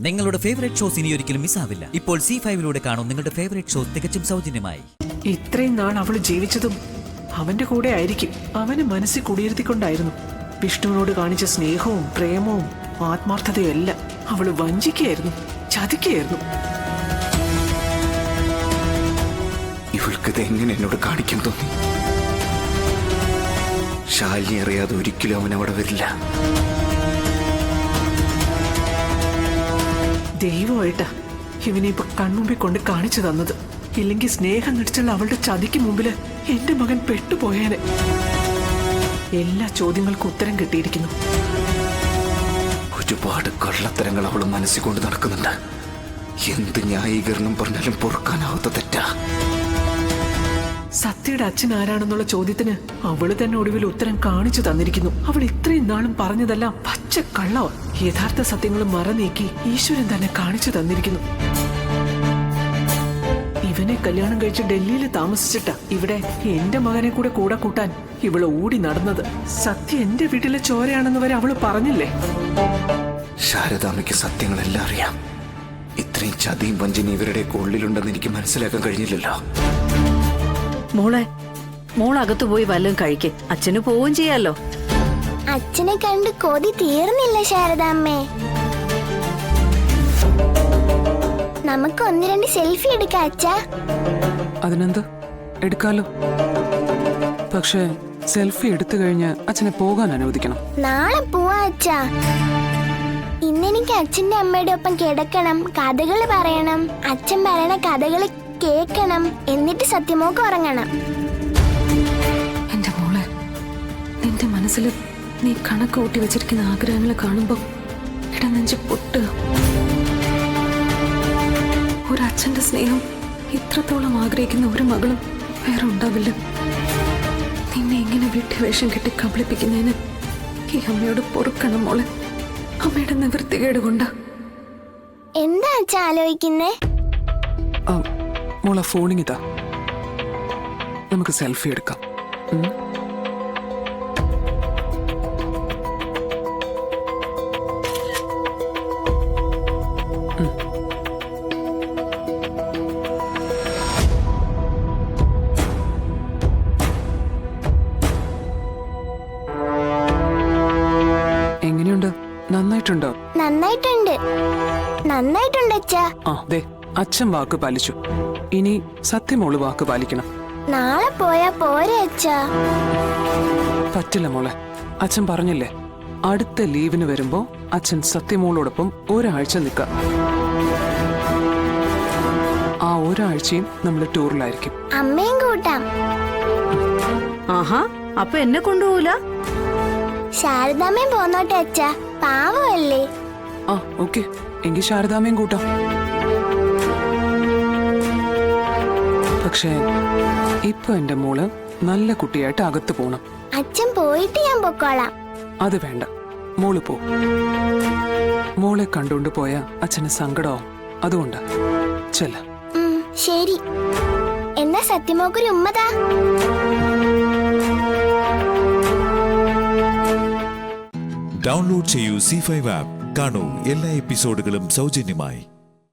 നിങ്ങളുടെ favourite shows ഇനി ഒരിക്കലും മിസ്സാവില്ല. ഇപ്പോൾ C5 കാണും നിങ്ങളുടെ ഫേവറേറ്റ് ഷോസ് തികച്ചും സൗജന്യമായി. ഇത്രയും നാൾ അവള് ജീവിച്ചതും അവന്റെ കൂടെ ആയിരിക്കും. അവന് മനസ്സിൽ കുടിയിരുത്തിക്കൊണ്ടായിരുന്നു. വിഷ്ണുവിനോട് കാണിച്ച സ്നേഹവും പ്രേമവും ആത്മാർത്ഥതയും എല്ലാം അവള് വഞ്ചിക്കുകയായിരുന്നു, ചതിക്കുകയായിരുന്നു. ഇവൾക്കിത് എങ്ങനെ എന്നോട് കാണിക്കാൻ തോന്നി? ശാലിനി അറിയാതെ ഒരിക്കലും അവൻ അവിടെ വരില്ല. ദൈവമായിട്ടാ ഇവനെ ഇപ്പൊ കൺമുമ്പിൽ കൊണ്ട് കാണിച്ചു തന്നത്. ഇല്ലെങ്കിൽ സ്നേഹം നടിച്ചുള്ള അവളുടെ ചതിക്ക് മുമ്പില് എന്റെ മകൻ പെട്ടുപോയേനെ. എല്ലാ ചോദ്യങ്ങൾക്കും ഉത്തരം കിട്ടിയിരിക്കുന്നു. ഒരുപാട് കള്ളത്തരങ്ങൾ അവൾ മനസ്സിൽ കൊണ്ട് നടക്കുന്നുണ്ട്. എന്ത് ന്യായീകരണം പറഞ്ഞാലും പൊറുക്കാനാവാത്ത തെറ്റാ. സത്യയുടെ അച്ഛൻ ആരാണെന്നുള്ള ചോദ്യത്തിന് അവള് തന്നെ ഒടുവിൽ ഉത്തരം കാണിച്ചു തന്നിരിക്കുന്നു. അവൾ ഇത്രയും നാളും പറഞ്ഞതെല്ലാം പച്ച കള്ളവ. യഥാർത്ഥ സത്യങ്ങൾ മറനീക്കി ഈശ്വരൻ തന്നെ കാണിച്ചു തന്നിരിക്കുന്നു. ഇവനെ കല്യാണം കഴിച്ച് ഡൽഹിയിൽ താമസിച്ചിട്ടാ ഇവിടെ എന്റെ മകനെ കൂടെ കൂട്ടാൻ ഇവള് ഓടി നടന്നത്. സത്യം എന്റെ വീട്ടിലെ ചോരയാണെന്ന് വരെ അവള് പറഞ്ഞില്ലേ? ശാരദാമ്മയ്ക്ക് സത്യങ്ങളെല്ലാം അറിയാം. ഇത്രയും ചതിയും വഞ്ചനയും ഇവരുടെ ഉള്ളിലുണ്ടെന്ന് എനിക്ക് മനസ്സിലാക്കാൻ കഴിഞ്ഞില്ലല്ലോ. മോളകത്തു പോയി വല്ലതും കഴിക്കേ, അച്ഛന് പോവുകയും ചെയ്യാലോ. അച്ഛനെ കണ്ട് കൊതി തീർന്നില്ല ശാരദാമ്മേ. നമുക്ക് 1-2 സെൽഫി എടുക്കാം അച്ഛാ. അതിനെന്ത്, എടുക്കാലോ. പക്ഷേ സെൽഫി എടുത്തു കഴിഞ്ഞ് അച്ഛനെ പോകാൻ അനുവദിക്കണം. നാളെ പോവാ അച്ഛാ. ഇന്നെനിക്ക് അച്ഛന്റെ അമ്മയുടെ ഒപ്പം കിടക്കണം, കഥകൾ പറയണം, അച്ഛൻ പറയണ കഥകൾ കേക്കണം, എന്നിട്ട് സത്യമോക്ക് ഉറങ്ങണം. എന്റെ മോളെ, നിന്റെ മനസ്സിൽ നീ കണക്ക് കൂട്ടി വെച്ചിരിക്കുന്ന ആഗ്രഹങ്ങൾ കാണുമ്പോ ഇടനെഞ്ച് പൊട്ടുക. ഒരച്ഛന്റെ സ്നേഹം ഇത്രത്തോളം ആഗ്രഹിക്കുന്ന ഒരു മകളും വേറെ ഉണ്ടാവില്ല. നിന്നെ ഇങ്ങനെ വീട്ടുവേഷം കെട്ടി കബളിപ്പിക്കുന്നതിന് ഈ അമ്മയോട് പൊറുക്കണം മോളെ. അമ്മയുടെ നിവൃത്തികേട് കൊണ്ടാ. എന്താ അച്ഛാ ആലോചിക്കുന്നേ? മോളെ ഫോണിങ്ങിതാ, നമുക്ക് സെൽഫി എടുക്കാം. എങ്ങനെയുണ്ട്? നന്നായിട്ടുണ്ടോ? നന്നായിട്ടുണ്ട്, നന്നായിട്ടുണ്ട് അച്ഛാ. അച്ഛൻ വാക്ക് പാലിച്ചു. ഇനി സത്യമോള് വാക്ക് പാലിക്കണം. നാളെ പോയാ പോരെ അച്ഛാ? പറ്റില്ല മോളെ. അച്ഛൻ പറഞ്ഞില്ലേ, അടുത്ത ലീവിന് വരുമ്പോ അച്ഛൻ സത്യമോളോടൊപ്പം ഒരാഴ്ച നിൽക്കാം. ആ ഒരാഴ്ചയും നമ്മൾ ടൂറിലായിരിക്കും. അമ്മയും കൂട്ടാം. ആഹാ, അപ്പൊ എന്നെ കൊണ്ടുപോകൂല? ശാരദാമ്മയും പോന്നോട്ടെ അച്ഛാ, പാവമല്ലേ? ഓക്കെ, എങ്കിൽ ശാരദാമ്മയും കൂട്ടാം. പക്ഷേ ഇപ്പൊ എന്റെ മോള് നല്ല കുട്ടിയായിട്ട് അകത്ത് പോണം. അച്ഛൻ പോയിട്ട് ഞാൻ പൊക്കോളാം. അത് വേണ്ട, മോള് പോ. മോളെ കണ്ടുകൊണ്ട് പോയാ അച്ഛന് സങ്കടമാവും. അതുകൊണ്ടാ. ചെല്ല. ശരി, എന്നാ സത്യമോക്കൊരു ഉമ്മതാ. ഡൗൺലോഡ് ചെയ്യൂ C5 ആപ്പ്. കാണൂ എല്ലാ എപ്പിസോഡുകളും സൗജന്യമായി.